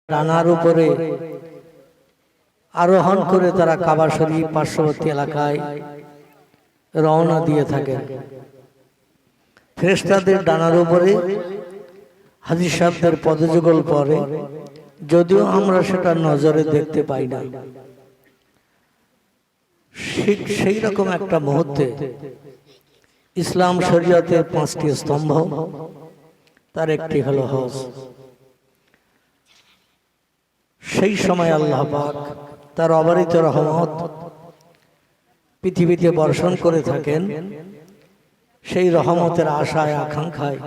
ডানার উপরে আরোহণ করে তারা কাবা শরীফ পার্শ্ববর্তী এলাকায় রওনা দিয়ে থাকেন। ফেরেশতাদের ডানার উপরে হাজী সাহেবদের পদযুগল পরে, যদিও আমরা সেটা নজরে দেখতে পাই না। সেই রকম একটা মুহূর্তে ইসলাম শরীয়তের 5টি স্তম্ভ, তার একটি হলো হজ। সেই সময় আল্লাহ পাক তার অবারিত রহমত পৃথিবীতে বর্ষণ করে থাকেন। সেই রহমতের আশায় আকাঙ্ক্ষায়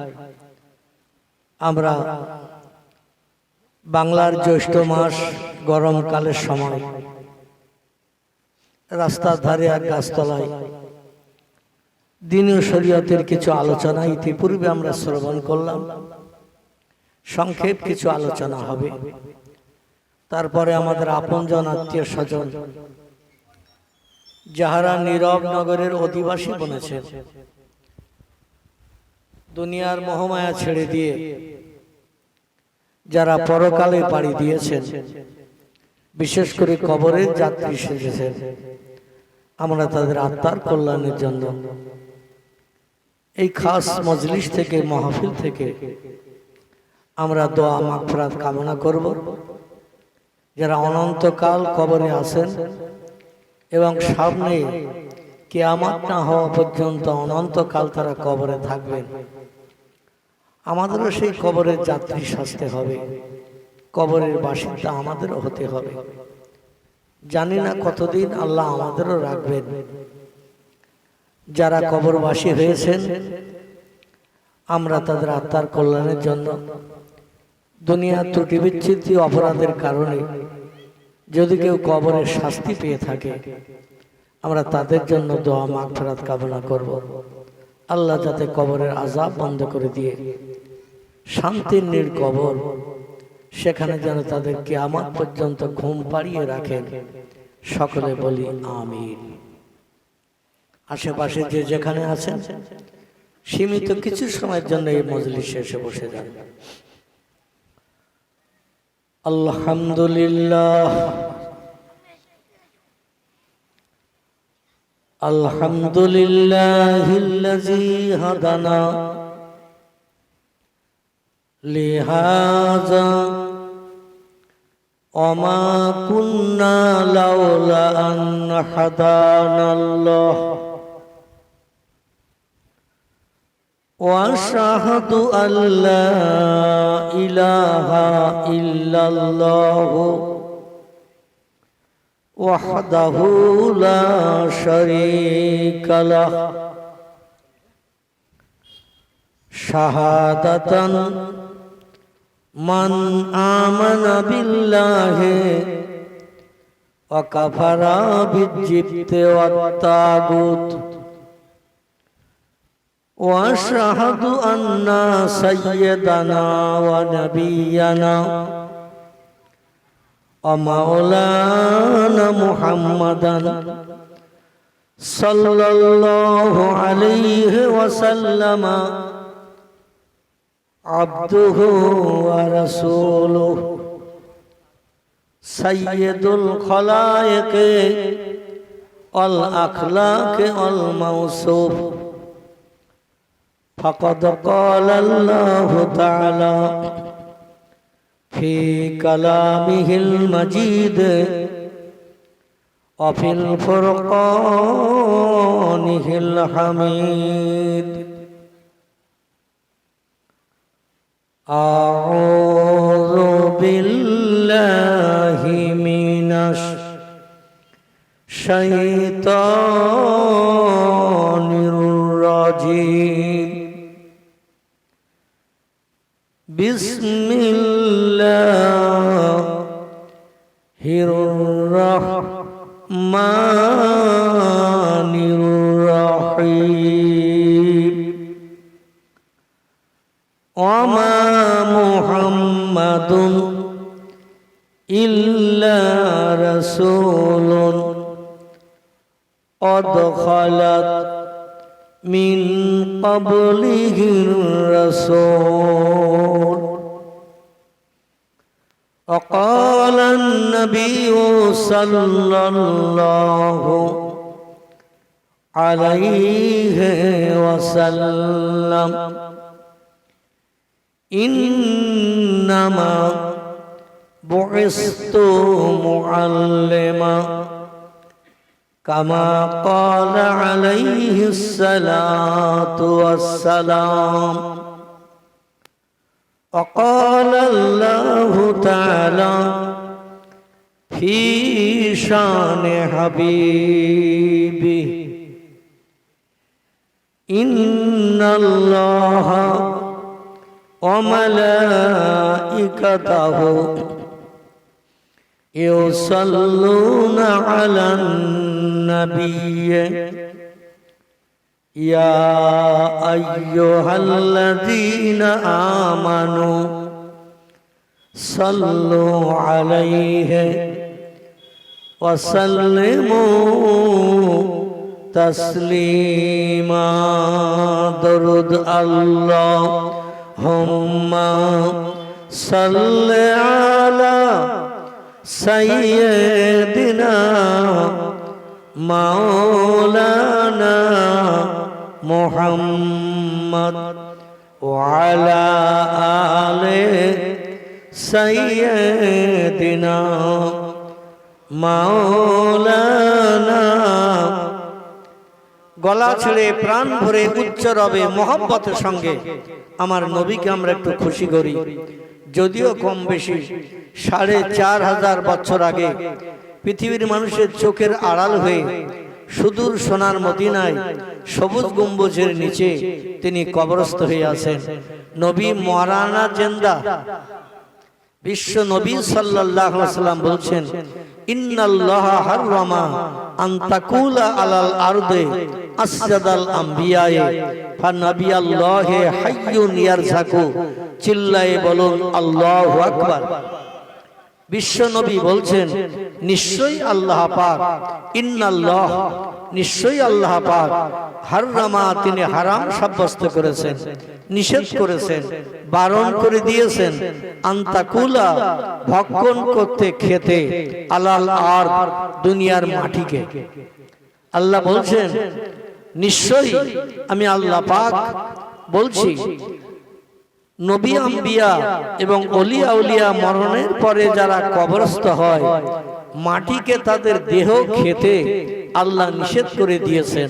আমরা বাংলার জ্যৈষ্ঠ মাস গরমকালের সময় রাস্তার ধারে আর গাছতলায় দ্বীন শরীয়তের কিছু আলোচনা ইতিপূর্বে আমরা শ্রবণ করলাম। সংক্ষেপ কিছু আলোচনা হবে, তারপরে আমাদের আপনজন আত্মীয় স্বজন যাহারা নীরব নগরের অধিবাসী বনেছেন, দুনিয়ার মোহমায়া ছেড়ে দিয়ে যারা পরকালে পাড়ি দিয়েছেন, বিশেষ করে কবরের যাত্রী সেজেছেন, আমরা তাদের আত্মার কল্যাণের জন্য এই খাস মজলিস থেকে, মাহফিল থেকে আমরা দোয়া মাগফিরাত কামনা করব। যারা অনন্তকাল কবরে আছেন এবং সামনে কিয়ামত না হওয়া পর্যন্ত অনন্তকাল তারা কবরে থাকবেন, আমাদেরও সেই কবরের যাত্রী সাজতে হবে, কবরের বাসিন্দা আমাদেরও হতে হবে। জানি না কতদিন আল্লাহ আমাদেরও রাখবেন। যারা কবরবাসী হয়েছেন, আমরা তাদের আত্মার কল্যাণের জন্য দুনিয়ার ত্রুটি বিচ্ছিন্ন অপরাধের কারণে যদি কেউ কবরের শাস্তি পেয়ে থাকে, আমরা তাদের জন্য দোয়া মাগফিরাত কামনা করব। আল্লাহ যাতে কবরের আযাব বন্ধ করে দিয়ে শান্তির নির্কবর, সেখানে যেন তাদের কিয়ামত পর্যন্ত ঘুম পাড়িয়ে রাখেন। সকলে বলি আমিন। আশেপাশে যে যেখানে আছেন সীমিত কিছু সময়ের জন্য এই মজলিসে এসে বসে যান। আলহামদুলিল্লাহ, আলহামদুলিল্লাহিল্লাযী হাদানা লিহাযা ওমা কুন্না লাউলা আন হাদানাল্লাহ وأشهد أن لا إله إلا الله وحده لا شريك له شهادة من آمن بالله وكفر بالجبت والطاغوت وأشهد أن سيدنا ونبينا ومولانا محمدا صلى الله عليه وسلم عبده ورسوله سيد الخلائق والأخلاق والموصوف فقد قال الله تعالى في كلامه المجيد وفي الفرقانه الحميد أعوذ بالله من الشيطان الرجيم بسم الله الرحمن الرحيم وما محمد إلا رسول قد خلت من قبله الرسول وقال النبي صلى الله عليه وسلم إنما بعثت معلما كما قال عليه الصلاة والسلام. وقال الله تعالى في شان حبيبه إن الله وملائكته يصلون على النبي يا أيها الذين آمنوا صلوا عليه وسلموا تسليما. درود اللهم صل على سيدنا مولانا محمد وعلى آل سيدنا مولانا. গলা ছেড়ে প্রাণ ভরে উচ্চ রবে মহব্বতের সঙ্গে আমার নবীকে আমরা একটু খুশি করি। যদিও কম বেশি ৪,৫০০ বছর আগে পৃথিবীর মানুষের চোখের আড়াল হয়ে সুদূর সোনার মদিনায় সবুজ গম্বুজের নিচে তিনি কবরস্থ হয়ে আছেন। নবী মরানা জিন্দা। বিশ্ব নবী সাল্লাল্লাহু আলাইহি ওয়াসাল্লাম বলছেন, ইন্নাল্লাহা হাররামা আন তাকুলা আলাল আরদে আসজাদাল আমবিয়ায়ে ফানাবিয়াল্লাহি হাইয়ুন ইয়ারযাকু। চিল্লায়ে বলুন আল্লাহু আকবার। বিশ্ব নবী বলছেন, নিশ্চয়ই আল্লাহ পাক, ইন্নাল্লাহ নিশ্চয়ই আল্লাহ পাক, হাররামা তিনি হারাম সাব্যস্ত করেছেন, নিষেধ করেছেন, বারণ করে দিয়েছেন, আন্তাকুলা ভক্ষণ করতে খেতে, আলাল আরদ দুনিয়ার মাটিকে। আল্লাহ বলছেন নিশ্চয়ই আমি আল্লাহ পাক বলছি, নবী আম্বিয়া এবং ওলিয়া উলিয়া মরণের পরে যারা কবরস্থ হয় মাটিকে তাদের দেহ খেতে আল্লাহ নিষেধ করে দিয়েছেন।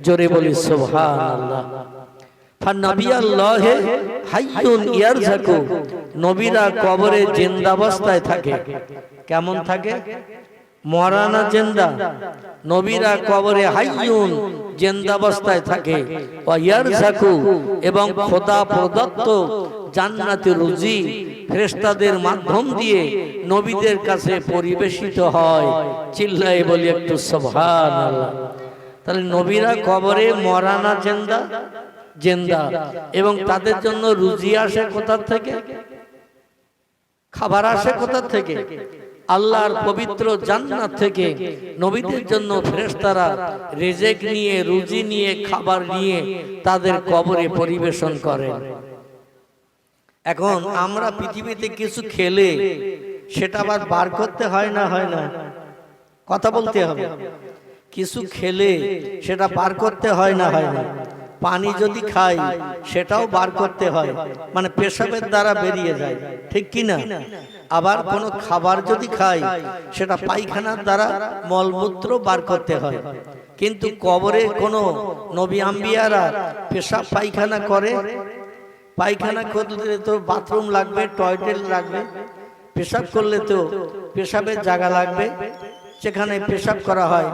জোরে বলি সুবহানাল্লাহ। ফানাবিয়াল্লাহি হাইয়ুন ইয়ারযাকু। নবীরা কবরে জিন্দাবস্থায় থাকে। কেমন থাকে? মরানা জিন্দা। নবীরা কবরে হাইয়ুন জিন্দাবস্থায় থাকে। ওয়া ইয়ারযাকু এবং খোদা প্রদত্ত জান্নাতের রুজি ফেরেশতাদের মাধ্যম দিয়ে নবীদের কাছে পরিবেশিত হয়। চিল্লায়ে বলি একটু সুবহানাল্লাহ। তাহলে নবীরা কবরে মরানা জিন্দা জিন্দা এবং তাদের জন্য রুজি আসে কোথা থেকে? খাবার আসে কোথা থেকে? আল্লাহর পবিত্র জান্নাত থেকে। নবীদের জন্য ফেরেশতারা রিজিক নিয়ে, রুজি নিয়ে, খাবার নিয়ে তাদের কবরে পরিবেশন করেন। এখন আমরা পৃথিবীতে কিছু খেলে সেটা আবার বার করতে হয় না, হয় না? কথা বলতে হবে। কিছু খেলে সেটা বার করতে হয় না, হয় না? পানি যদি খাই সেটাও বার করতে হয়, মানে পেশাবের দ্বারা বেরিয়ে যায়, ঠিক কি না? আবার কোনো খাবার যদি খাই সেটা পায়খানার দ্বারা মলমূত্র বার করতে হয়। কিন্তু কবরে কোনো নবী আম্বিয়ারা পেশাব পায়খানা করে? পায়খানা করলে তো বাথরুম লাগবে, টয়লেট লাগবে। পেশাব করলে তো পেশাবের জায়গা লাগবে, সেখানে পেশাব করা হয়,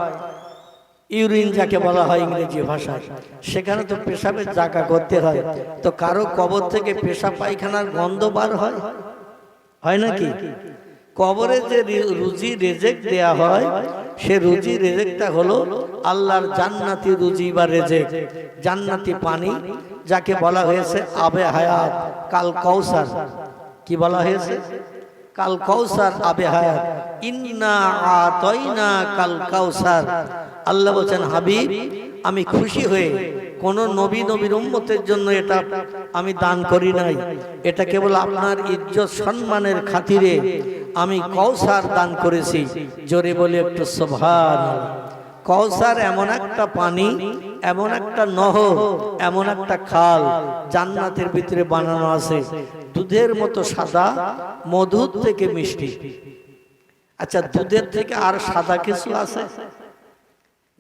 ইউরিন যাকে বলা হয় ইংরেজি ভাষায়, সেখানে তো পেশাবের জায়গা করতে হয়। তো কারো কবর থেকে পেশাব পায়খানার গন্ধ বার হয়? হয় নাকি? কবরে যে রুজি রেজেক দেয়া হয় সে রুজি রেজেকটা হলো আল্লাহর জান্নাতি রুজি বা রেজেক, জান্নাতি পানি যাকে বলা হয়েছে আবে হায়াত, কাল কাউসার। কি বলা হয়েছে? কাল কাউসার, আবে হায়াত। ইন্না আতাইনা কাল কাউসার। আল্লাহ বলেন, হাবিব আমি খুশি হয়ে কোন নবী নবীর উম্মতের জন্য এটা আমি দান করি নাই। এটা কেবল আপনার ইজ্জত সম্মানের খাতিরে আমি কওসার দান করেছি। জোরে বলে একটু সুবহানাল্লাহ। কওসার এমন একটা পানি, এমন একটা নহর, এমন একটা খাল জান্নাতের ভিতরে বানানো আছে, দুধের মতো সাদা, মধুর থেকে মিষ্টি। আচ্ছা, দুধের থেকে আর সাদা কিছু আছে?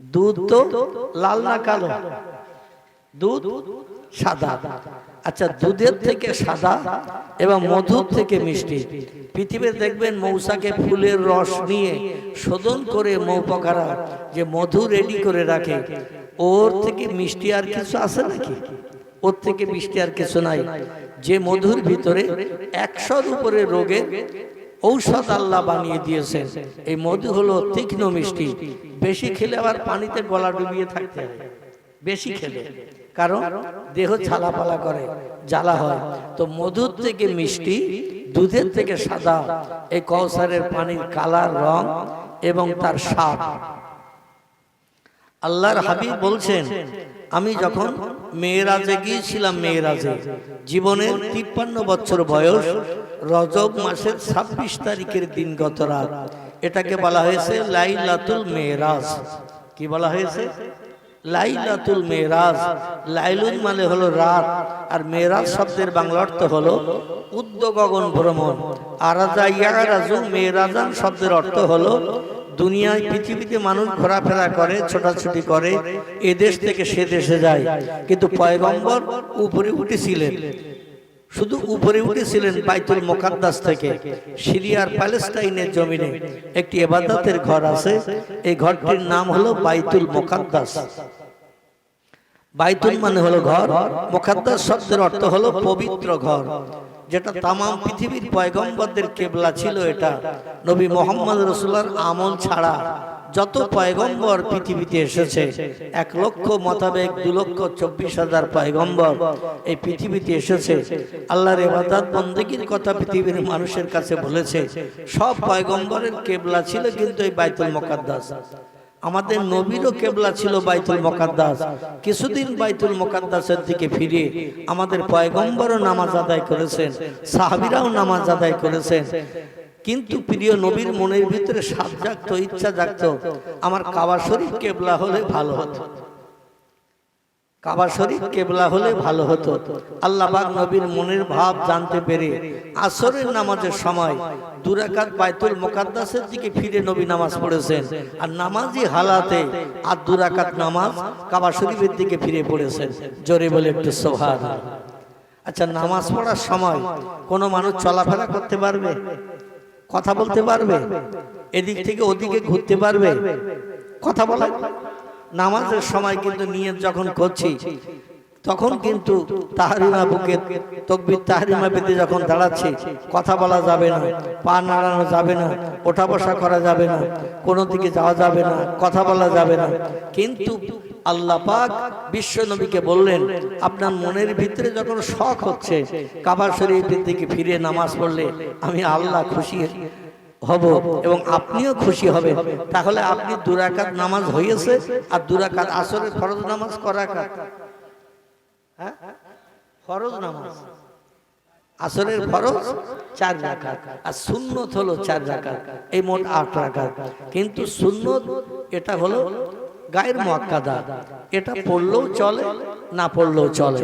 দুধ তো লাল না কালো? দুধ সাদা। আচ্ছা, দুধের থেকে সাদা এবং মধুর থেকে মিষ্টি। পৃথিবীতে দেখবেন মৌসাকে ফুলের রস নিয়ে শোধন করে মৌপকারা যে মধু রেডি করে রাখে, ওর থেকে মিষ্টি আর কিছু আছে নাকি? ওর থেকে মিষ্টি আর কিছু নাই। যে মধুর ভিতরে 100-র উপরে রোগে ঔষধ আল্লাহ বানিয়ে দিয়েছেন। এই মধু হলো তীক্ষ্ণ মিষ্টি। বেশি খেলে আবার পানিতে গলা ডুবিয়ে থাকতে হয়, বেশি খেলে, কারণ দেহ ছালাপালা করে, জ্বালা হয়। তো মধুর থেকে মিষ্টি, দুধের থেকে সাদা, এই কওসারের পানির কালার, রং এবং তার স্বাদ। আল্লাহর হাবিব বলছেন, আমি যখন মেরাজে গিয়েছিলাম, মেরাজে জীবনের 53 বছর বয়স, রজব মাসের 26 তারিখের দিন গত রাত, এটাকে বলা হয়েছে লাইলাতুল মেরাজ। কি বলা হয়েছে? লাইলাতুল মেরাজ। লাইলুন মানে হলো রাত, আর মেরাজ শব্দের বাংলা অর্থ হলো উদ্যগগন ভ্রমণ। আরাজা ইয়ারাজু মেরাজান শব্দের অর্থ হলো দুনিয়ায় পৃথিবীতে মানুষ ঘোরাফেরা করে, ছোটাছুটি করে, এ দেশ থেকে সে দেশে যায়, কিন্তু পয়গম্বর উপরে উঠেছিলেন। শুধু উপরে উঠেছিলেন বাইতুল মুকাদ্দাস থেকে। সিরিয়ার প্যালেস্টাইনের জমিনে একটি ইবাদতের ঘর আছে, এই ঘরটির নাম হলো বাইতুল মুকাদ্দাস। বাইতুল মানে হলো ঘর, মুকাদ্দাস শব্দের অর্থ হলো পবিত্র ঘর, যেটা তামাম পৃথিবীর পয়গম্বরদের কেবলা ছিল। এটা নবী মুহাম্মদ রাসূলুল্লাহর আমল ছাড়া যত পয়গম্বর পৃথিবীতে এসেছে, 1 লক্ষ মোতাবেক 2,24,000 পয়গম্বর এই পৃথিবীতে এসেছে। আল্লাহর ইবাদত বন্দেগীর কথা পৃথিবীর মানুষের কাছে বলেছে। সব পয়গম্বরের কেবলা ছিল কিন্তু এই বাইতুল মুকাদ্দাস। আমাদের নবীরও কেবলা ছিল বাইতুল মুকাদ্দাস। কিছুদিন বাইতুল মুকাদ্দাসের দিকে ফিরে আমাদের পয়গম্বরও নামাজ আদায় করেছেন, সাহাবীরাও নামাজ আদায় করেছেন। কিন্তু প্রিয় নবীর মনের ভিতরে সাধ জাগতো, ইচ্ছা জাগতো, আমার কাবা শরীফ কেবলা হলে ভালো হতো, কাবা শরীফ কেবলা হলে ভালো হতো। আল্লাহ পাক নবীর মনের ভাব জানতে পেরে আসরের নামাজের সময় 2 রাকাত বাইতুল মুকাদ্দাসের দিকে ফিরে নবী নামাজ পড়েছেন, আর নামাজি হালাতে আর 2 রাকাত নামাজ কাবা শরীফের দিকে ফিরে পড়েছেন। জোরে বলে একটু সুবহানাল্লাহ। আচ্ছা, নামাজ পড়ার সময় কোনো মানুষ চলাফেরা করতে পারবে? কথা বলতে পারবে? এদিক থেকে ওদিকে ঘুরতে পারবে? কথা বলা? নামাজের সময় কিন্তু নিয়ত যখন করছি, তখন কিন্তু তাহরিমা বুকে তাকবীর তাহরিমা পেতে যখন দাঁড়াচ্ছি, কথা বলা যাবে না, পা নাড়ানো যাবে না, ওঠা বসা করা যাবে না, কোনো দিকে যাওয়া যাবে না, কথা বলা যাবে না। কিন্তু আল্লাহ পাক বিশ্ব নবীকে বললেন, আপনার মনের ভিতরে যখন শখ হচ্ছে কাবা শরীফের দিকে ফিরে নামাজ পড়লে আমি আল্লাহ খুশি হব এবং আপনিও খুশি হবেন। তাহলে আপনি 2 রাকাত নামাজ হয়েছে, আর 2 রাকাত আসরের ফরজ নামাজ করা রাকাত? হ্যাঁ, ফরজ নামাজ আসরের ফরজ 4 রাকাত, আর সুন্নত হলো 4 রাকাত, এই মোট 8 রাকাত। কিন্তু সুন্নত এটা হলো গায়ের মুআক্কাদা, এটা পড়লেও চলে, না পড়লেও চলে।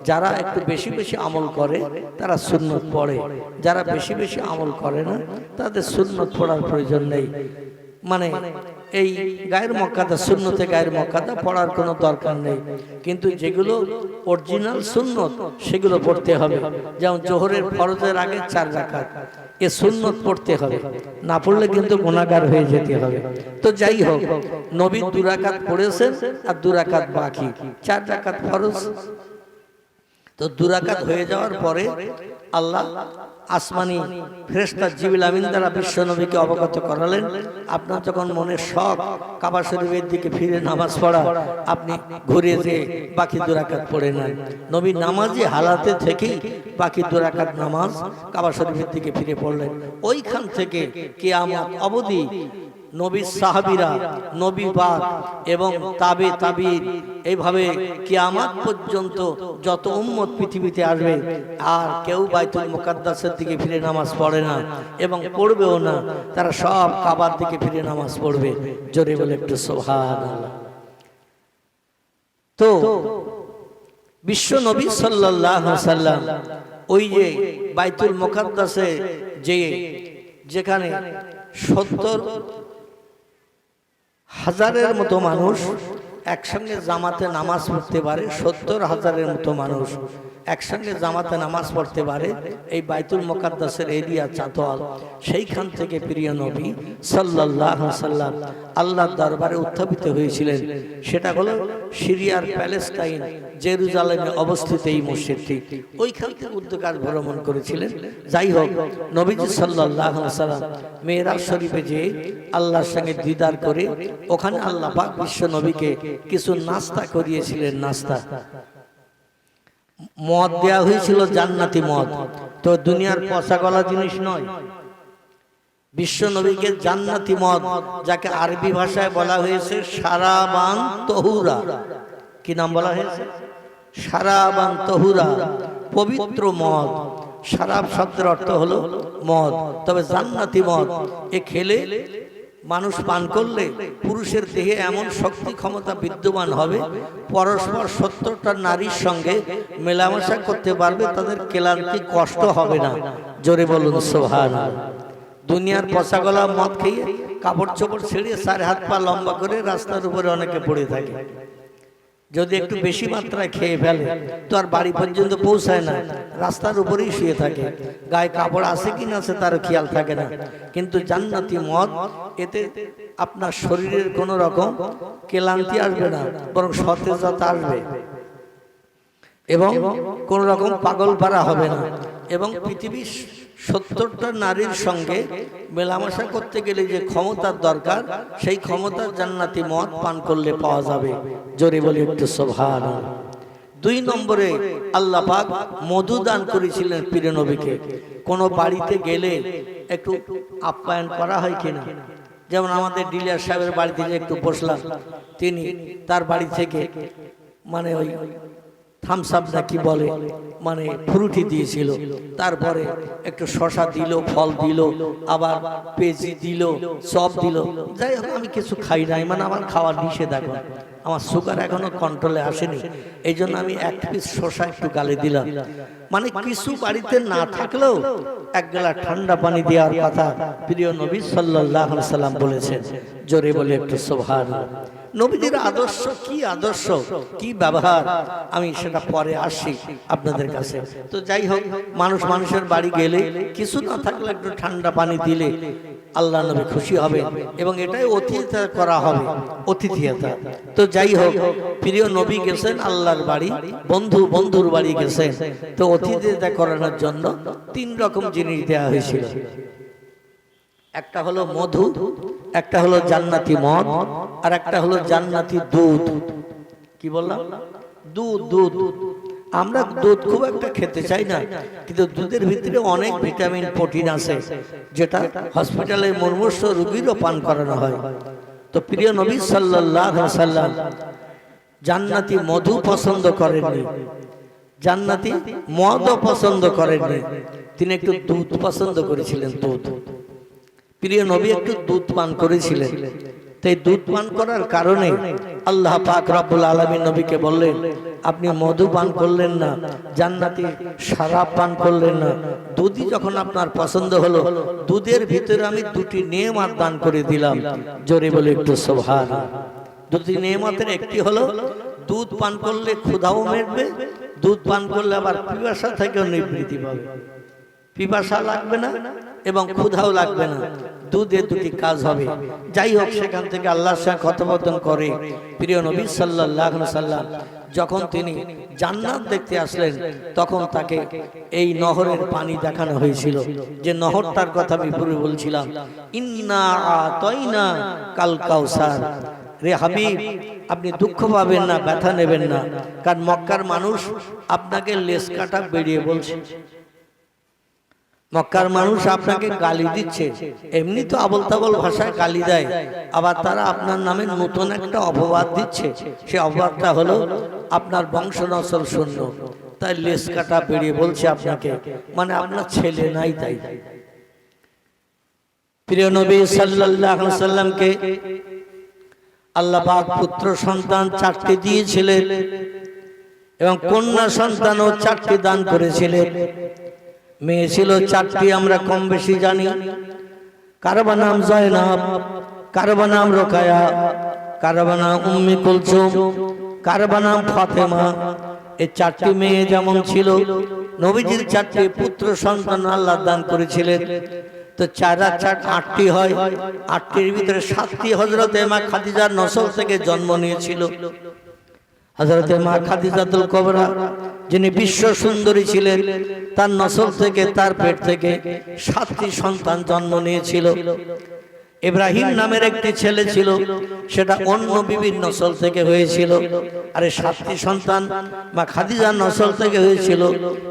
যারা একটু বেশি বেশি আমল করে তারা সুন্নত পড়ে, যারা বেশি বেশি আমল করে না তাদের সুন্নত পড়ার প্রয়োজন নেই। মানে এই গায়ের মুআক্কাদা, সুন্নতে গায়ের মুআক্কাদা পড়ার কোনো দরকার নেই। কিন্তু যেগুলো অরিজিনাল সুন্নত সেগুলো পড়তে হবে। যেমন জোহরের ফরজের আগে 4 রাকাত, এ সুন্নত পড়তে হবে, না পড়লে কিন্তু গুনাহগার হয়ে যেতে হবে। তো যাই হোক, নবী 2 রাকাত পড়েছেন আর 2 রাকাত বাকি, 4 রাকাত ফরজ। তো 2 রাকাত হয়ে যাওয়ার পরে আল্লাহ আসমানি ফেরেশতা জিবরিল আমিন দ্বারা বিশ্ব নবীকে অবগত করালেন, আপনার যখন মনের শখ কাবা শরীফের দিকে ফিরে নামাজ পড়া, আপনি ঘুরে যেয়ে বাকি 2 রাকাত পড়ে নেন। নবী নামাজি হালাতে থেকেই বাকি 2 রাকাত নামাজ কাবা শরীফের দিকে ফিরে পড়লেন। ওইখান থেকে কিয়ামত অবধি নবীর সাহাবীরা, নবী পাক এবং তাবে তাবিঈন, এইভাবে কিয়ামত পর্যন্ত যত উম্মত পৃথিবীতে আসবে আর কেউ বাইতুল মুকাদ্দাসের দিকে ফিরে নামাজ পড়ে না এবং পড়বেও না, তারা সব কাবার দিকে ফিরে নামাজ পড়বে। জোরে বলে একটু সুবহানাল্লাহ। তো বিশ্ব নবী সাল্লাল্লাহু আলাইহি সাল্লাম ওই যে বাইতুল মুকাদ্দাসে যেখানে 70,000-এর মতো মানুষ একসঙ্গে জামাতে নামাজ পড়তে পারে, 70,000-এর মতো মানুষ একসঙ্গে জামাতে নামাজ পড়তে পারে, এই বাইতুল মুকাদ্দাসের এরিয়া চাতোয়াল, সেইখান থেকে প্রিয় নবী সাল্লাল্লাহু আলাইহি সাল্লাম আল্লাহর দরবারে উত্থাপিত হয়েছিলেন। সেটা হলো সিরিয়ার প্যালেস্টাইন জেরুজালেমে অবস্থিত এই মসজিদটি, ওইখান থেকে উদ্যোগার ভ্রমণ করেছিলেন। যাই হোক, নবীজি সাল্লাল্লাহু আলাইহি সাল্লাম মেরাজ শরীফে যে আল্লাহর সঙ্গে দিদার করে ওখানে আল্লাহ পাক বিশ্ব নবীকে কিছু নাস্তা করিয়েছিলেন। নাস্তা মদ দেয়া হয়েছিল, জান্নাতি মদ, তো দুনিয়ার পচা গলা জিনিস নয়। বিশ্ব নবীকে জান্নাতি মদ, যাকে আরবি ভাষায় বলা হয়েছে শারাবান তহুরা। কি নাম বলা হয়েছে? শারাবান তহুরা, পবিত্র মদ। শারাব শব্দের অর্থ হলো মদ, তবে জান্নাতি মদ এ খেলে মানুষ পান করলে পুরুষের দেহে এমন শক্তি ক্ষমতা বিদ্যমান হবে, পরস্পর 70টা নারীর সঙ্গে মেলামেশা করতে পারবে, তাদের ক্লান্তি কষ্ট হবে না। জোরে বলুন সুবহানাল্লাহ। দুনিয়ার পচা গলা মদ খেয়ে কাপড় চোপড় ছেড়ে 4 হাত পা লম্বা করে রাস্তার উপরে অনেকে পড়ে থাকে। যদি একটু বেশি মাত্রায় খেয়ে ফেলে তো আর বাড়ি পর্যন্ত পৌঁছায় না, রাস্তার উপরেই শুয়ে থাকে, গায়ে কাপড় আছে কি না সে তার খেয়াল থাকে না। কিন্তু জান্নাতি মদ, এতে আপনার শরীরের কোনো রকম ক্লান্তি আসবে না, বরং সতেজতা আসবে এবং কোন রকম পাগল পারা হবে না। এবং পৃথিবীর 70টা নারীর সঙ্গে মেলামেশা করতে গেলে যে ক্ষমতার দরকার, সেই ক্ষমতা জান্নাতি মদ পান করলে পাওয়া যাবে। জোরে বলি একটু সুবহানাল্লাহ। 2 নম্বরে আল্লাহ পাক মধু দান করেছিলেন প্রিয় নবীকে। কোন বাড়িতে গেলে একটু আপ্যায়ন করা হয় কিনা, যেমন আমাদের ডিলার সাহেবের বাড়িতে যে একটু বসলাম, তিনি তার বাড়ি থেকে মানে ওই থামস আপ না কি বলে, মানে ফ্রুটি দিয়েছিল, তারপরে একটু শশা দিল, ফল দিল, আবার পেঁজি দিল, সব দিল। যাই হোক, আমি কিছু খাই নাই, মানে আমার খাওয়ার নিষেধাজ্ঞা, আমার সুগার এখনো কন্ট্রোলে আসেনি, এই জন্য আমি 1 পিস শশা একটু গালে দিলাম। মানে কিছু বাড়িতে না থাকলেও 1 গ্লাস ঠান্ডা পানি দেওয়ার কথা প্রিয় নবী সাল্লাল্লাহু আলাইহি সাল্লাম বলেছেন। জোরে বলে একটু সুবহানাল্লাহ। নবীদের আদর্শ কি, আদর্শ কি ব্যবহার, আমি সেটা পরে আসি আপনাদের কাছে। তো যাই হোক, মানুষ মানুষের বাড়ি গেলে কিছু না থাকলে একটু ঠান্ডা পানি দিলে আল্লাহ নবী খুশি হবে, এবং এটাই অতিথিয়তা করা হবে, অতিথিয়তা। তো যাই হোক, প্রিয় নবী গেছেন আল্লাহর বাড়ি, বন্ধুর বাড়ি গেছেন, তো অতিথিয়তা করানোর জন্য 3 রকম জিনিস দেওয়া হয়েছিল। একটা হলো মধু, একটা হলো জান্নাতি মদ, আর একটা হলো জান্নাতি দুধ। কি বললাম? দুধ। আমরা দুধ খুব একটা খেতে চাই না, কিন্তু দুধের ভিতরে অনেক ভিটামিন প্রোটিন আছে, যেটা হসপিটালে মুমূর্ষু রোগীরও পান করানো হয়। তো প্রিয় নবী সাল্লাল্লাহু আলাইহি সাল্লাম জান্নাতি মধু পছন্দ করেননি, জান্নাতি মদও পছন্দ করেননি, তিনি একটু দুধ পছন্দ করেছিলেন। দুধ, প্রিয় নবী একটু দুধ পান করেছিলেন। তাই দুধ পান করার কারণে আল্লাহ পাক রব্বুল আলামিন নবীকে বললেন, আপনি মধু পান করলেন না, জান্নাতি শরাব পান করলেন না, দুধই যখন আপনার পছন্দ হলো, দুধের ভিতরে আমি 2টি নেয়ামত দান করে দিলাম। জোরে বলে একটু সুবহানাল্লাহ। 2টি নেয়ামতের একটি হলো দুধ পান করলে ক্ষুধাও মিটবে, দুধ পান করলে আবার পিপাসা থেকেও নিবৃত্তি পাবে, পিপাসা লাগবে না এবং ক্ষুধাও লাগবে না, দুধে 2টি কাজ হবে। যাই হোক, সেখান থেকে আল্লাহর সাথে কথোপকথন করে প্রিয় নবী সাল্লাল্লাহু আলাইহি সাল্লাম যখন তিনি জান্নাত দেখতে আসলেন, তখন তাকে এই নহরের পানি দেখানো হয়েছিল, যে নহরটার কথা আমি পূর্বে বলছিলাম, ইন্না আতাইনা কাল কাউসার। রে হাবিব, আপনি দুঃখ পাবেন না, ব্যথা নেবেন না, কারণ মক্কার মানুষ আপনাকে লেজ কাটা বেরিয়ে বলছে, মক্কার মানুষ আপনাকে গালি দিচ্ছে, এমনি তো আবল তাবল ভাষায় গালি দেয়, আবার তারা আপনার নামে নতুন একটা অপবাদ দিচ্ছে। সে অপবাদটা হলো আপনার বংশ নসল শূন্য, তাই লেস কাটা বেরিয়ে বলছে আপনাকে, মানে আপনার ছেলে নাই। তাই প্রিয় নবী সাল্লাল্লাহু আলাইহি সাল্লামকে আল্লাহ পাক পুত্র সন্তান 4টি দিয়েছিলেন এবং কন্যা সন্তানও 4টি দান করেছিলেন। মেয়ে ছিল 4টি, আমরা কম বেশি জানি। কারো নাম জয়নাব, কারো নাম রোকায়া, কারো নাম উম্মে কুলসুম, কারো নাম ফাতেমা। এই 4টি মেয়ে যেমন ছিল, নবীজির 4টি পুত্র সন্তান আল্লাহ দান করেছিলেন। তো 4 আর 4 8টি হয়। 8টির ভিতরে 7টি হযরতে মা খাদিজার নসল থেকে জন্ম নিয়েছিল। হযরতে মা খাদিজাতুল কুবরা, যিনি বিশ্ব সুন্দরী ছিলেন, তার নসল থেকে, তার পেট থেকে 7টি সন্তান জন্ম নিয়েছিল। ইব্রাহিম নামের একটি ছেলে ছিল, সেটা অন্য বিবির নসল থেকে হয়েছিল। আর 7টি সন্তান মা খাদিজার নসল থেকে হয়েছিল।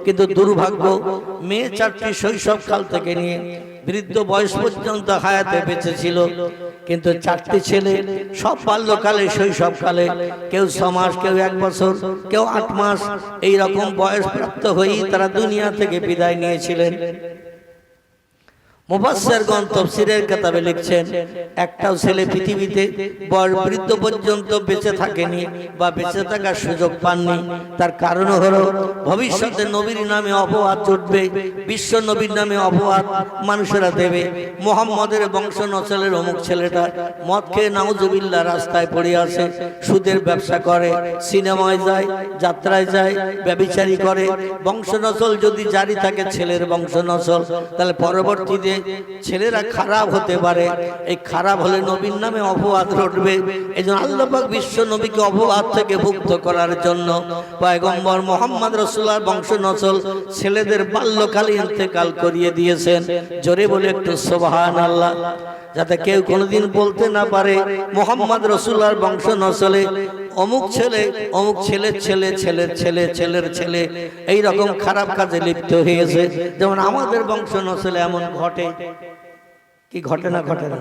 কিন্তু দুর্ভাগ্য, মেয়ে 4টি শৈশবকাল থেকে নিয়ে বৃদ্ধ বয়স পর্যন্ত হায়াতে বেঁচে ছিল, কিন্তু 4টি ছেলে সব বাল্যকালে, শৈশবকালে, কেউ 6 মাস, কেউ 1 বছর, কেউ 8 মাস, এই রকম বয়স প্রাপ্ত হয়েই তারা দুনিয়া থেকে বিদায় নিয়েছিলেন। মুফাসসিরগণ তাফসীরের কিতাবে লিখছেন, একটাও ছেলে পৃথিবীতে বৃদ্ধ পর্যন্ত বেঁচে থাকেনি বা বেঁচে থাকার সুযোগ পাননি। তার কারণ হলো ভবিষ্যতে নবীর নামে অপবাদ উঠবে, বিশ্ব নবীর নামে অপবাদ মানুষেরা দেবে। মুহাম্মদের বংশ নসলের অমুক ছেলেটা মদ খেয়ে নাউজুবিল্লাহ রাস্তায় পড়ে আছে, সুদের ব্যবসা করে, সিনেমায় যায়, যাত্রায় যায়, ব্যভিচারী করে। বংশ নসল যদি জারি থাকে, ছেলের বংশ নসল, তাহলে পরবর্তীতে ছেলেরা খারাপ হতে পারে। এই খারাপ হলে নবীর নামে অপবাদ রটবে। এইজন্য আল্লাহ পাক বিশ্ব নবীকে অপবাদ থেকে মুক্ত করার জন্য পয়গম্বর মুহাম্মদ রাসূলুল্লাহর বংশ নসল ছেলেদের বাল্যকালে ইন্তেকাল করিয়ে দিয়েছেন। জোরে বলে একটু সুবহানাল্লাহ, যাতে কেউ কোনোদিন বলতে না পারে মুহাম্মদ রাসূলুল্লাহর বংশ নসলে অমুক ছেলে, অমুক ছেলের ছেলে, ছেলের ছেলে, ছেলের ছেলে এই রকম খারাপ কাজে লিপ্ত হয়েছে। যেমন আমাদের বংশ নসলে এমন ঘটে, কি ঘটে না? ঘটে না?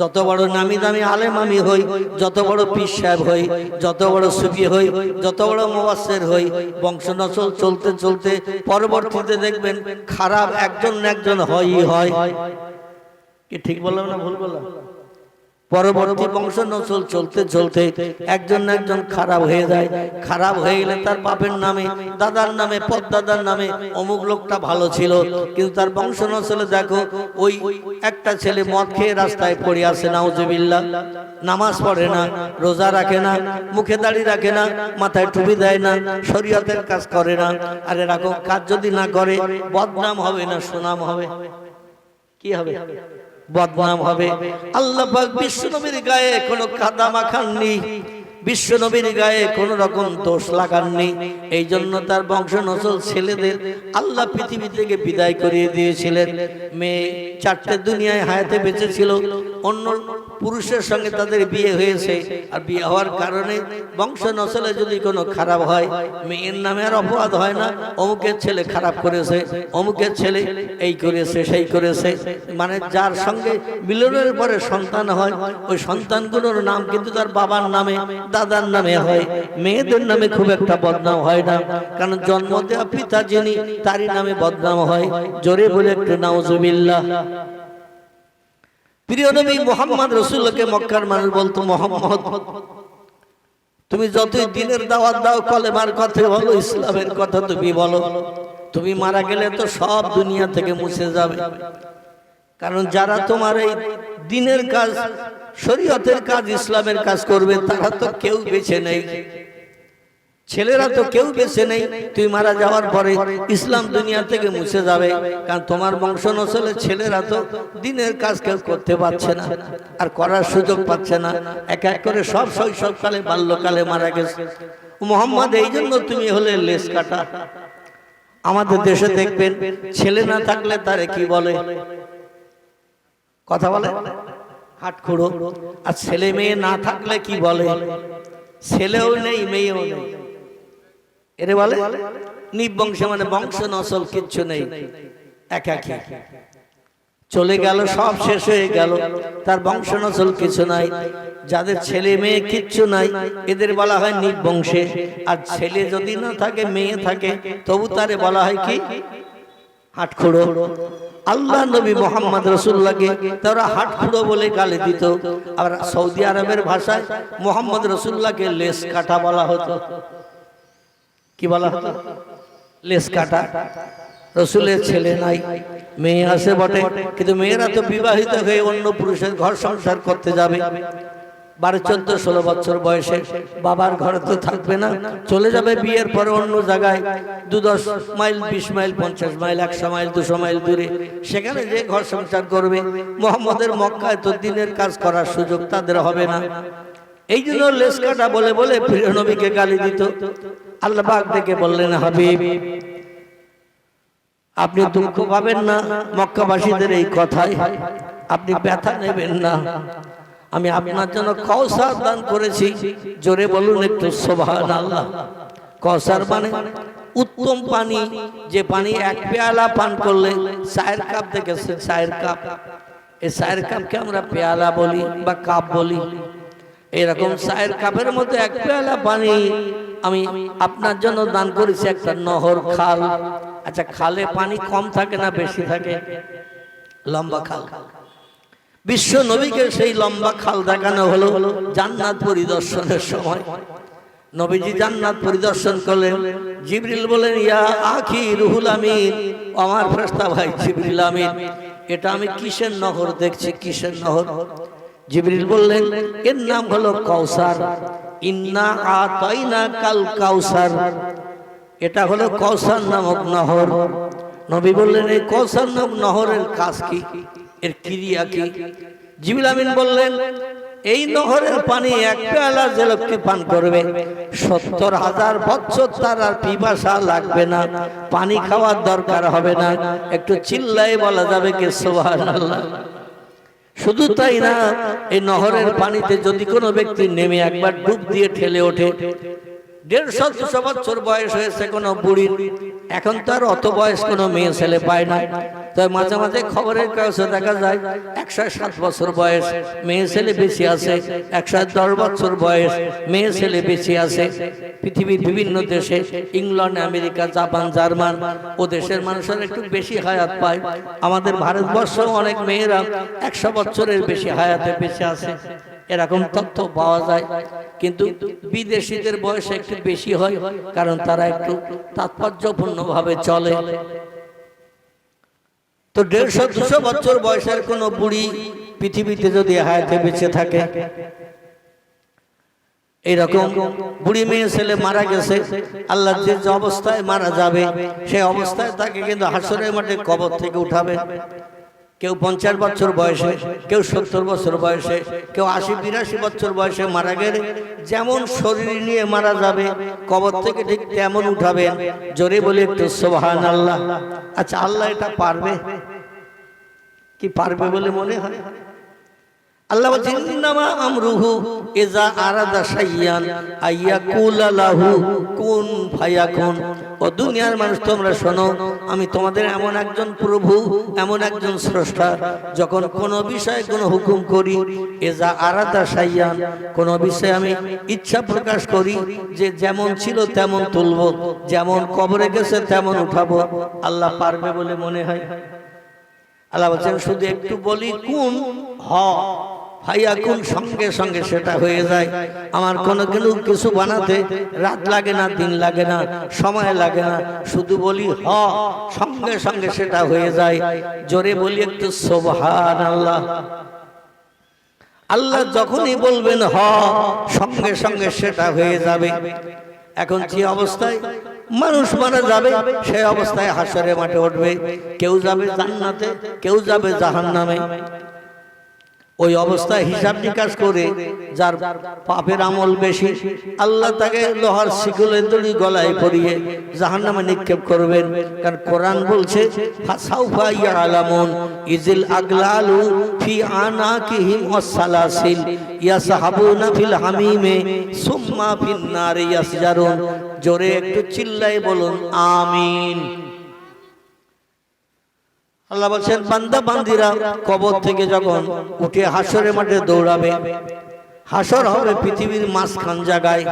যত বড় নামি দামি আলেম আমি হই, যত বড় পীর সাহেব হই, যত বড় সুফি হই, যত বড় মুফাসসির হই, বংশ নসল চলতে চলতে পরবর্তীতে দেখবেন খারাপ একজন না একজন হয়ই হয়। কি ঠিক বললাম না ভুল বললাম? পরবর্তী বংশ নসল চলতে চলতে একজন না একজন খারাপ হয়ে যায়। খারাপ হয়ে গেলে তার বাপের নামে, দাদার নামে, পদ্দাদার নামে অমুক লোকটা ভালো ছিল, কিন্তু তার বংশ নসলে দেখো ওই একটা ছেলে মদ খেয়ে রাস্তায় পড়ে আছে, নাউজুবিল্লাহ, নামাজ পড়ে না, রোজা রাখে না, মুখে দাড়ি রাখে না, মাথায় টুপি দেয় না, শরীয়তের কাজ করে না। আর এরকম কাজ যদি না করে বদনাম হবে না সুনাম হবে? কি হবে? বদনাম হবে। আল্লাহ পাক বিশ্ব নবীর গায়ে কোনো কাদা মাখাননি, বিশ্ব নবীর গায়ে কোন রকম দোষ লাগাননি। এই জন্য তার বংশ নসল ছেলেদের আল্লাহ পৃথিবী থেকে বিদায় করিয়ে দিয়েছিলেন। মেয়ে 4টে দুনিয়ায় হায়াতে বেঁচে ছিল, অন্য পুরুষের সঙ্গে তাদের বিয়ে হয়েছে। আর বিয়ে হওয়ার কারণে বংশ নসলে যদি কোনো খারাপ হয়, মেয়ের নামে আর অপবাদ হয় না অমুকের ছেলে খারাপ করেছে, অমুকের ছেলে এই করেছে সেই করেছে। মানে যার সঙ্গে মিলনের পরে সন্তান হয়, ওই সন্তানগুলোর নাম কিন্তু তার বাবার নামে, দাদার নামে হয়। মেয়েদের নামে খুব একটা বদনাম হয় না, কারণ জন্ম দেওয়া পিতা যিনি তারই নামে বদনাম হয়। জোরে বলে একটু নাউজুবিল্লাহ। প্রিয় নবী মুহাম্মদ রাসূলুল্লাহকে মক্কার মানুষ বলতো, মুহাম্মদ তুমি যতই দিনের দাওয়াত দাও, কলেমার কথা বলো, ইসলামের কথা তুমি বলো, তুমি মারা গেলে তো সব দুনিয়া থেকে মুছে যাবে। কারণ যারা তোমার এই দিনের কাজ, শরীয়তের কাজ, ইসলামের কাজ করবে তারা তো কেউ বেঁচে নেই, ছেলেরা তো কেউ বেঁচে নেই। তুই মারা যাওয়ার পরে ইসলাম দুনিয়া থেকে মুছে যাবে, কারণ তোমার বংশ নসলের ছেলেরা তো দিনের কাজ কেউ করতে পারছে না, আর করার সুযোগ পাচ্ছে না। এক এক করে সব শৈশবকালে, বাল্যকালে মারা গেছে। মুহাম্মদ এই জন্য তুমি হলে লেস কাটা। আমাদের দেশে দেখবেন ছেলে না থাকলে তারে কি বলে? কথা বলে হাটখুড়ো। আর ছেলে মেয়ে না থাকলে কি বলে? ছেলেও নেই মেয়েও নেই, এরে বলে নিবংশ, মানে বংশ নসল কিচ্ছু নেই। একাকী চলে গেল, সব শেষ হয়ে গেল, তার বংশ নসল কিছু নাই, যাদের ছেলে মেয়ে কিচ্ছু নাই এদের বলা হয় নির্বংশে। আর ছেলে যদি না থাকে মেয়ে থাকে তবু তারে বলা হয় কি হাটখুড়ো। আল্লাহ নবী মোহাম্মদ রাসূলুল্লাহকে তারা হাটখুড়ো বলে গালি দিত। আর সৌদি আরবের ভাষায় মোহাম্মদ রাসূলুল্লাহকে লেস কাটা বলা হতো। কি বলা হতো? লেস কাটা। রসুলের ছেলে নাই, মেয়ে আছে বটে, কিন্তু মেয়েরা তো বিবাহিত হয়ে অন্য পুরুষের ঘর সংসার করতে যাবে। 12, 14, 16 বছর বয়সে বাবার ঘরে তো থাকবে না, চলে যাবে বিয়ের পরে অন্য জায়গায় 2-10 mile, 20 mile, 50 mile, 100 mile, 200 mile দূরে, সেখানে যে ঘর সংসার করবে। মোহাম্মদের মক্কায় তো দিনের কাজ করার সুযোগ তাদের হবে না। এই জন্য লেস কাটা বলে বলে প্রিয় নবীকে গালি দিত। আল্লাহ পাক ডেকে বললেন, হাবিব আপনি দুঃখ পাবেন না মক্কাবাসীদের এই কথায়, আপনি ব্যথা নেবেন না। আমি আপনার জন্য কাউসার দান করেছি। জোরে বলুন একটু সুবহানাল্লাহ। কাউসার মানে উত্তম পানি, যে পানি এক পেয়ালা পান করলে 4 কাপ দেখেছে, 4 কাপ। এই 4 কাপকে আমরা পেয়ালা বলি বা কাপ বলি। এরকম 4 কাপের মধ্যে 1 পেয়ালা পানি আমি আপনার জন্য দান করেছি, একটা নহর, খাল। আচ্ছা, খালে পানি কম থাকে না বেশি থাকে? লম্বা খাল। বিশ্ব নবীকে সেই লম্বা খাল দেখানো হলো জান্নাত পরিদর্শনের সময়। নবীজি জান্নাত পরিদর্শন করলেন। জিবরিল বলেন, ইয়া আখি রুহুল আমিন, আমার ফেরেশতা ভাই জিবরিল আমিন, এটা আমি কিসের নহর দেখছি, কিসের নহর? জিবরিল বললেন, এর নাম হলো কাউসার। ইন্না আতাইনা কাল কাউসার, এটা হলো কাউসার নামক নহর। নবী বললেন, এই কাউসার নামক নহরের কাজ কি, এর ক্রিয়া কি? জিবরিল আমিন বললেন, এই নহরের পানি 1 পেয়ালা যে লোককে পান করবে 70,000 বছর তার আর পিপাসা লাগবে না, পানি খাওয়ার দরকার হবে না। একটু চিল্লায় বলা যাবে কি সুবহানাল্লাহ? শুধু তাই না, এই নহরের পানিতে যদি কোনো ব্যক্তি নেমে একবার ডুব দিয়ে ঠেলে ওঠে, 150-200 বছর বয়স হয়েছে কোনো বুড়ির, এখন তার অত বয়স কোনো মেয়ে ছেলে পায় না। তাই মাঝে মাঝে খবরের কাগজে দেখা যায় 107 বছর বয়স মেয়ে ছেলে বেঁচে আছে, 110 বছর বয়স মেয়ে ছেলে বেঁচে আছে। পৃথিবীর বিভিন্ন দেশে, ইংল্যান্ড, আমেরিকা, জাপান, জার্মান, ও দেশের মানুষের একটু বেশি হায়াত পায়। আমাদের ভারতবর্ষেও অনেক মেয়েরা 100 বছরের বেশি হায়াতে বেঁচে আছে, এরকম তথ্য পাওয়া যায়। কিন্তু বিদেশিদের বয়স একটু বেশি হয়, কারণ তারা একটু তাৎপর্যপূর্ণ ভাবে চলে। তো 150-200 বছর বয়সের কোন বুড়ি পৃথিবীতে যদি হায়াতে বেঁচে থাকে, এইরকম বুড়ি মেয়ে ছেলে মারা গেছে, আল্লাহ যে অবস্থায় মারা যাবে সেই অবস্থায় তাকে কিন্তু হাসরের মাঠে কবর থেকে উঠাবে। কেউ 50 বছর বয়সে, কেউ 70 বছর বয়সে, কেউ 80-82 বছর বয়সে মারা গেলে যেমন শরীর নিয়ে মারা যাবে কবর থেকে ঠিক তেমন উঠাবেন। জোরে বলে একটু সুবহানাল্লাহ। আচ্ছা, আল্লাহ এটা পারবে কি? পারবে বলে মনে হয়? আল্লাহ বলেন, ইন্নামা আমরুহু ইজা আরাদা শাইয়ান আইয়াকুলা লাহু কুন ফায়াকুন। ও দুনিয়ার মানুষ, তোমরা শোনো, আমি তোমাদের এমন একজন প্রভু, এমন একজন স্রষ্টা, যখন কোন বিষয়ে কোন হুকুম করি, ইজা আরাদা শাইয়ান, কোন বিষয়ে আমি ইচ্ছা প্রকাশ করি যে যেমন ছিল তেমন তুলব, যেমন কবরে গেছে তেমন উঠাবো। আল্লাহ পারবে বলে মনে হয়? আল্লাহ বলছেন, শুধু একটু বলি কুন হ ফায়াকুন, সঙ্গে সঙ্গে সেটা হয়ে যায়। আমার কোনো কিছু বানাতে রাত লাগে না, দিন লাগে না, সময় লাগে না, শুধু বলি হ, সঙ্গে সঙ্গে সেটা হয়ে যায়। জোরে বলি একটু সুবহানাল্লাহ। আল্লাহ যখনই বলবেন হ, সঙ্গে সঙ্গে সেটা হয়ে যাবে। এখন যে অবস্থায় মানুষ মারা যাবে সেই অবস্থায় হাসরের মাঠে উঠবে, কেউ যাবে জান্নাতে, কেউ যাবে জাহান্নামে। ওই অবস্থায় হিসাব নিকাশ করে যার পাপের আমল বেশি, আল্লাহ তাকে লোহার শিকলের দড়ি গলায় পরিয়ে জাহান্নামে নিক্ষেপ করবেন। কারণ কোরআন বলছে, ফাসাউফা ইয়ালামুন ইজিল আগলালু ফি আনাকিহিম ওয়াসসালাসিল ইয়াসহাবুনা ফিল হামিমে সুম্মা ফিন নারি ইয়াসজারুন। জোরে একটু চিল্লায় বলুন আমিন। আল্লাহ বলছেন বান্দা বান্দিরা কবর থেকে যখন উঠে হাসরের মাঠে দৌড়াবে, হাসর হবে পৃথিবীর মাঝখান জায়গায়।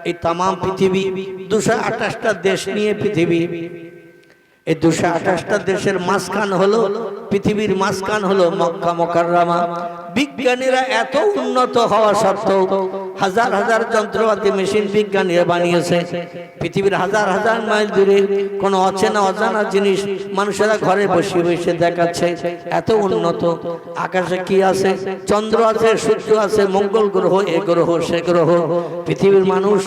এই তাম পৃথিবী 228টা দেশ নিয়ে পৃথিবী, এই 228টা দেশের মাঝখান হলো পৃথিবীর মাঝখান হলো মক্কা মুকাররমা। বিজ্ঞানীরা এত উন্নত হওয়া সত্ত্বেও হাজার হাজার যন্ত্রপাতি মেশিন বিজ্ঞানীরা বানিয়েছে, পৃথিবীর হাজার হাজার মাইল দূরে কোনো অচেনা অজানা জিনিস মানুষেরা ঘরে বসে বসে দেখাচ্ছে। এত উন্নত। আকাশে কি আছে? চন্দ্র আছে, সূর্য আছে, মঙ্গল গ্রহ, এ গ্রহ সে গ্রহ। পৃথিবীর মানুষ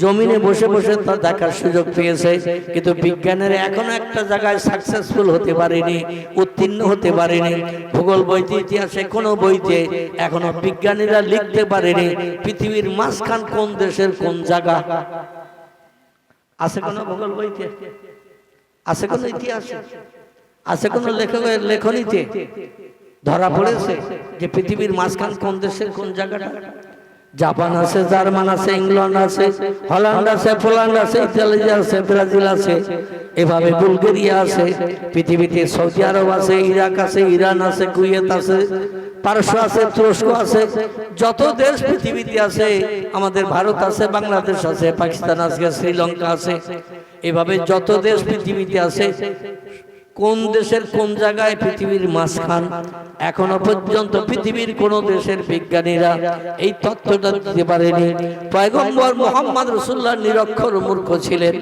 জমিনে বসে বসে তা দেখার সুযোগ পেয়েছে, কিন্তু বিজ্ঞানীরা এখনো একটা জায়গায় সাকসেসফুল হতে পারেনি, উত্তীর্ণ হতে পারেনি। ভূগোল বইতে, ইতিহাসে কোনো বইতে এখনো বিজ্ঞানীরা লিখতে পারেনি পৃথিবীর মাঝখান কোন দেশের কোন জায়গা। আছে কোন ভূগোল বইতে? আছে কোন ইতিহাসে? আছে কোন লেখকের লেখনীতে ধরা পড়েছে যে পৃথিবীর মাঝখান কোন দেশের কোন জায়গাটা? জাপান আছে, জার্মান আছে, ইংল্যান্ড আছে, হল্যান্ড আছে, পোল্যান্ড আছে, ইতালি আছে, ব্রাজিল আছে, এভাবে বুলগেরিয়া আছে, পৃথিবীতে সৌদি আরব আছে, ইরাক আছে, ইরান আছে, কুয়েত আছে, পারস্য আছে, তুরস্ক আছে, যত দেশ পৃথিবীতে আছে, আমাদের ভারত আছে, বাংলাদেশ আছে, পাকিস্তান আছে, শ্রীলঙ্কা আছে, এভাবে যত দেশ পৃথিবীতে আছে, কোন দেশের কোন জায়গায় পৃথিবীর মাঝখান এখনো পর্যন্ত পৃথিবীর কোন দেশের বিজ্ঞানীরা এই তথ্যটা দিতে পারেনি। পয়গম্বর মুহাম্মদ রাসূলুল্লাহ নিরক্ষর মূর্খ ছিলেন,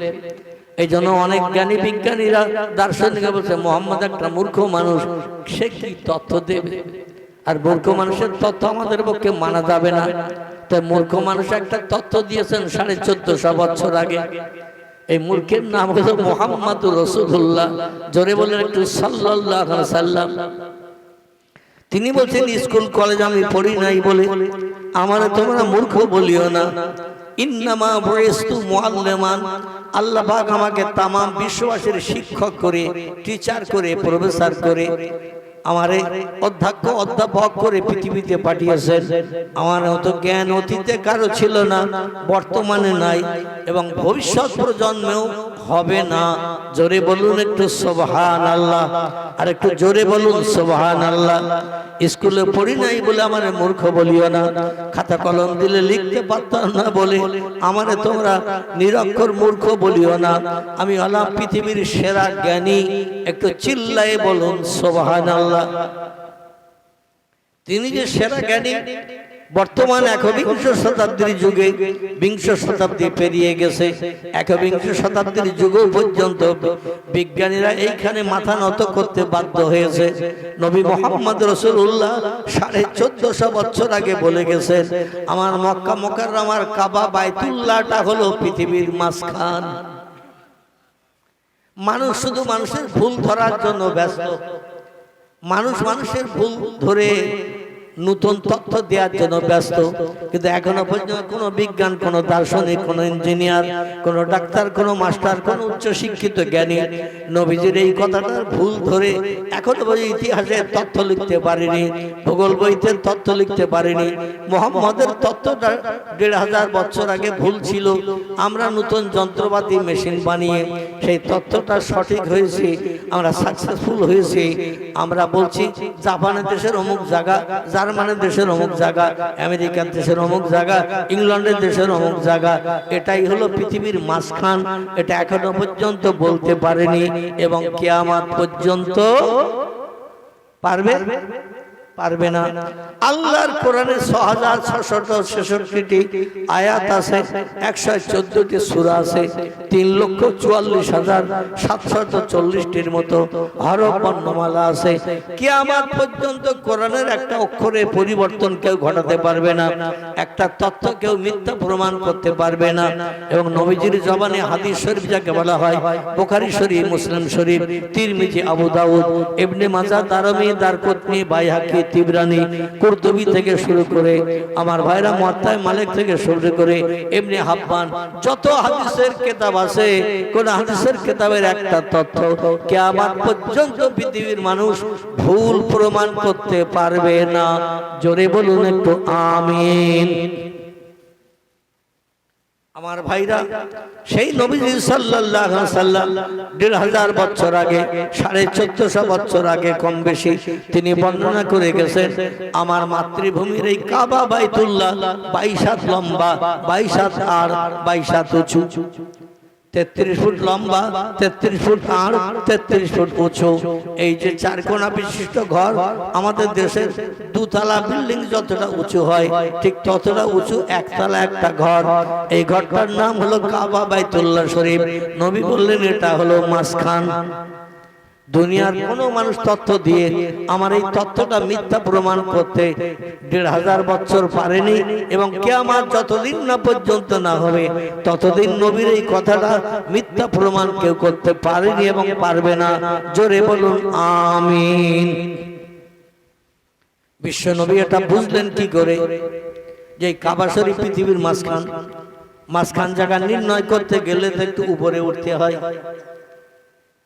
এই জন্য অনেক জ্ঞানী বিজ্ঞানীরা দার্শনিকরা বলছে মুহাম্মদ একটা মূর্খ মানুষ, সে কি তথ্য দেবে? আর মূর্খ মানুষের তথ্য আমাদের পক্ষে মানা যাবে না। তাই মূর্খ মানুষ একটা তথ্য দিয়েছেন 1450 বছর আগে। এই মূর্খের নাম হলো মুহাম্মাদুর রাসূলুল্লাহ। জোরে বলেন একটু সাল্লাল্লাহু আলাইহি সাল্লাম। তিনি বলছেন স্কুল কলেজ আমি পড়ি নাই বলে আমারে তোমরা মূর্খ বলিও না। ইন্নামা বুইস্তু মুআল্লিমান, আল্লাহ পাক আমাকে তাম বিশ্ববাসীর শিক্ষক করে, টিচার করে, প্রফেসর করে, আমারে অধ্যক্ষ অধ্যাপক করে পৃথিবীতে পাঠিয়েছেন। আমার অত জ্ঞান অতীতে কারো ছিল না, বর্তমানে নাই, এবং ভবিষ্যৎ প্রজন্মেও হবে না। জোরে বলুন একটু সুবহানাল্লাহ, আর একটু জোরে বলুন সুবহানাল্লাহ। স্কুলে পড়ি নাই বলে আমারে মূর্খ বলিও না, খাতা কলম দিলে লিখতে পারতাম না বলে আমারে তোমরা নিরক্ষর মূর্খ বলিও না। আমি হলাম পৃথিবীর সেরা জ্ঞানী, একটু চিল্লায়ে বলুন সুবহানাল্লাহ। তিনি যে সেরা জ্ঞানী, বর্তমান 21 শতাব্দীর যুগে, 20 শতাব্দী পেরিয়ে গেছে, 21 শতাব্দীর যুগ পর্যন্ত বিজ্ঞানীরা এইখানে মাথা নত করতে বাধ্য হয়েছে। নবী মুহাম্মদ রাসূলুল্লাহ 1450 বছর আগে বলে গেছেন, আমার মক্কা মুকাররমার কাবা বাইতুল্লাহটা হলো পৃথিবীর মাঝখান। মানুষ শুধু মানুষের ভুল ধরার জন্য ব্যস্ত, মানুষ মানুষের ভুল ধরে নতুন তথ্য দেওয়ার জন্য ব্যস্ত, কিন্তু এখনো পর্যন্ত কোনো বিজ্ঞান, কোনো দার্শনিক, কোনো ইঞ্জিনিয়ার, কোনো ডাক্তার, কোনো মাস্টার, কোনো উচ্চ শিক্ষিত জ্ঞানী নবীজির এই কথাটার ভুল ধরে এখনো পর্যন্ত ইতিহাসে তথ্য লিখতে পারেনি, ভূগোল বইতে তথ্য লিখতে পারেনি। মুহাম্মদের তথ্যটা 1500 বছর আগে ভুল ছিল, আমরা নতুন যন্ত্রপাতি মেশিন বানিয়ে সেই তথ্যটা সঠিক হয়েছে, আমরা সাকসেসফুল হয়েছি। আমরা বলছি জাপানের দেশের অমুক জায়গা, জার্মানের দেশের অমুক জায়গা, আমেরিকার দেশের অমুক জায়গা, ইংল্যান্ডের দেশের অমুক জায়গা, এটাই হলো পৃথিবীর মাঝখান। এটা এখনো পর্যন্ত বলতে পারেনি, এবং কিয়ামত পর্যন্ত পারবে না। আল্লাহর কোরআনে 6666টি আয়াত আছে, 114টি সূরা আছে, 3,44,740টির মতো হরফ বর্ণমালা আছে। কিয়ামত পর্যন্ত কোরআনের একটা অক্ষরের পরিবর্তন কেউ ঘটাতে পারবে না, একটা তথ্য কেউ মিথ্যা প্রমাণ করতে পারবে না। এবং নবীজির জবানে হাদিস শরীফ যাকে বলা হয়, বুখারী শরীফ, মুসলিম শরীফ, তিরমিজি, আবু দাউদ, ইবনে মাজাহ, দারমি, দারকুতনি, বাইহাকি, তিবরানি, কুরতুবি থেকে শুরু করে আমার ভাইরা মুয়াত্তা মালিক থেকে শুরু করে ইবনে হাব্বান, যত হাদিসের কিতাব আছে, কোন হাদিসের কিতাবের একটা তথ্য কিয়ামত পর্যন্ত পৃথিবীর মানুষ ভুল প্রমাণ করতে পারবে না। জোরে বলুন একটু আমিন। আমার ভাইরা, সেই নবীজি সাল্লাল্লাহু আলাইহি ওয়াসাল্লাম ১৫০০ বছর আগে, ১৪৫০ বছর আগে কম বেশি তিনি বর্ণনা করে গেছেন, আমার মাতৃভূমির এই কাবা বাইতুল্লাহ ২২ হাত লম্বা, ২২ হাত আর ২২ হাত উঁচু, ৩৩ ফুট লম্বা, ৩৩ ফুট আর ৩৩ ফুট উঁচু। এই যে চারকোনা বিশিষ্ট ঘর, আমাদের দেশের দুতলা বিল্ডিং যতটা উঁচু হয় ঠিক ততটা উঁচু একতলা একটা ঘর। এই ঘরটার নাম হলো কাবা বাইতুল্লাহ শরীফ। নবী বললেন এটা হলো মাঝখান। দুনিয়ার কোন মানুষ তথ্য দিয়ে আমার এই তথ্যটা মিথ্যা প্রমাণ করতে ১৫০০ বছর পারেনি, এবং কিয়ামত যতদিন না পর্যন্ত না হবে ততদিন নবীর এই কথাটা মিথ্যা প্রমাণ কেউ করতে পারেনি এবং পারবে না। জোরে বলুন আমিন। বিশ্ব নবী এটা বুঝলেন কি করে যে কাবা শরীফ পৃথিবীর মাঝখান জায়গা নির্ণয় করতে গেলে তো একটু উপরে উঠতে হয়,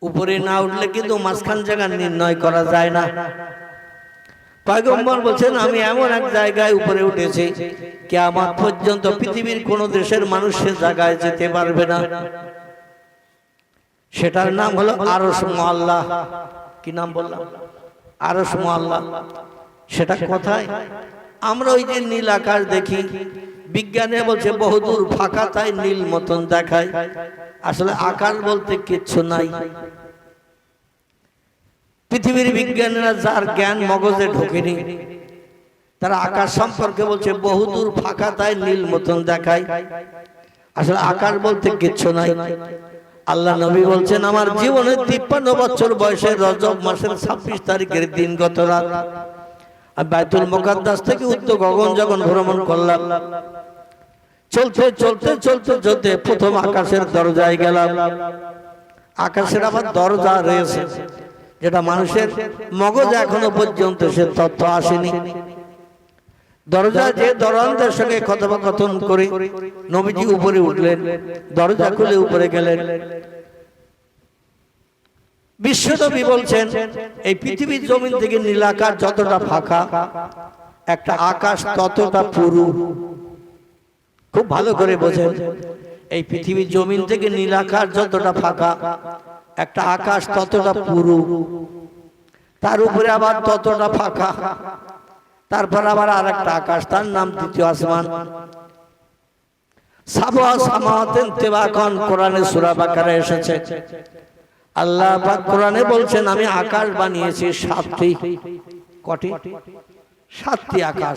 উপরে না উঠলে কিন্তু মাঝখান জায়গা নির্ণয় করা যায় না। পয়গম্বর বলছেন আমি এমন এক জায়গায় উপরে উঠেছি কিয়ামত পর্যন্ত পৃথিবীর কোন দেশের মানুষ সে জায়গায় যেতে পারবে না। সেটার নাম হলো আরশ মুআল্লাহ। কি নাম বললাম? আরশ মুআল্লাহ। সেটা কোথায়? আমরা ওই যে নীল আকাশ দেখি, বিজ্ঞানে বলছে বহুদূর ফাঁকা, তাই নীল মতন দেখায়। আসলে আকাশ বলতে কিচ্ছু নাই। পৃথিবীর বিজ্ঞানীরা যার জ্ঞান মগজে ঢোকেনি, তারা আকাশ সম্পর্কে বলছে বহুদূর ফাঁকা, তাই নীল মতন দেখায়। আসলে আকাশ বলতে কিচ্ছু নাই। আল্লাহ নবী বলছেন আমার জীবনে ৫৩ বছর বয়সে রজব মাসের ২৬ তারিখের দিন গত রাত বাইতুল মুকাদ্দাস থেকে উত্তর গগন যখন ভ্রমণ করলাম, চলতে চলতে চলতে চলতে প্রথম আকাশের দরজায় গেলাম। আকাশের আবার দরজা রয়েছে, যেটা মানুষের মগজ এখনো পর্যন্ত সে তথ্য আসেনি। দরজা যে দরজার সঙ্গে কথোপকথন করে নবীজি উপরে উঠলেন, দরজা খুলে উপরে গেলেন। বিশ্বনবী বলছেন এই পৃথিবীর জমিন থেকে নীল আকাশ যতটা ফাঁকা, একটা আকাশ ততটা পুরু। খুব ভালো করে বোঝেন, এই পৃথিবীর জমিন থেকে নীল আকাশ যতটা ফাঁকা, একটা আকাশ ততটা পুরু, তার উপরে আবার ততটা ফাঁকা, তারপর আবার আর একটা আকাশ, তার নাম দ্বিতীয় আসমান। সাবআ সামাওয়াতিন তিবাকান কোরআনে সূরা বাকারায় এসেছে। আল্লাহ পাক কোরআনে বলছেন আমি আকাশ বানিয়েছি ৭টি। কটি? ৭টি আকাশ।